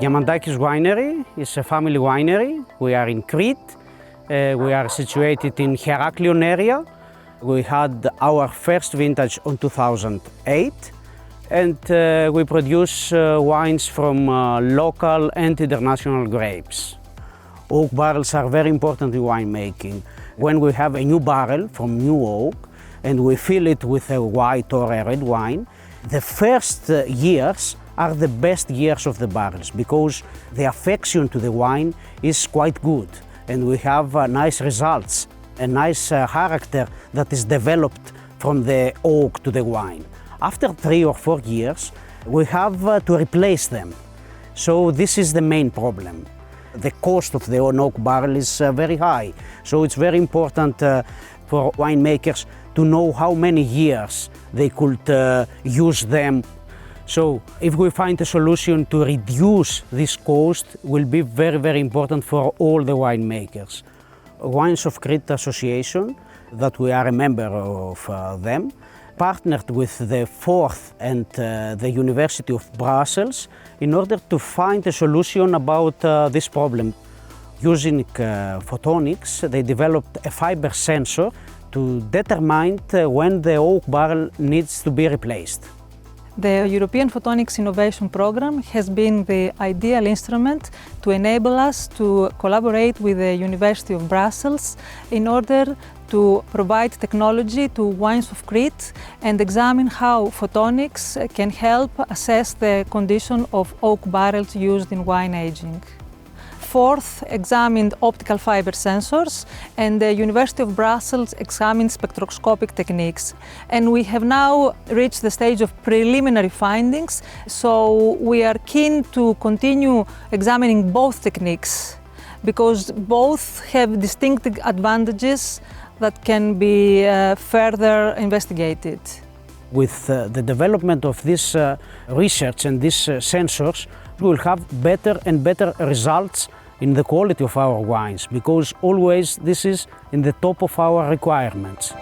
Diamandakis Winery is a family winery. We are in Crete. We are situated in Heraklion area. We had our first vintage in 2008, and we produce wines from local and international grapes. Oak barrels are very important in winemaking. When we have a new barrel from new oak and we fill it with a white or a red wine, the first years are the best years of the barrels because the affection to the wine is quite good and we have nice results, a nice character that is developed from the oak to the wine. After 3 or 4 years, we have to replace them. So this is the main problem. The cost of the oak barrel is very high, so it's very important for winemakers to know how many years they could use them. So if we find a solution to reduce this cost, will be very, very important for all the winemakers. Winemakers Association, that we are a member of them, partnered with the Fourth and the University of Brussels in order to find a solution about this problem. Using photonics, they developed a fiber sensor to determine when the oak barrel needs to be replaced. The European Photonics Innovation Programme has been the ideal instrument to enable us to collaborate with the University of Brussels in order to provide technology to wines of Crete and examine how photonics can help assess the condition of oak barrels used in wine aging. Fourth examined optical fiber sensors, and the University of Brussels examined spectroscopic techniques. And we have now reached the stage of preliminary findings, so we are keen to continue examining both techniques because both have distinct advantages that can be further investigated. With the development of this research and these sensors, we will have better and better results in the quality of our wines, because always this is in the top of our requirements.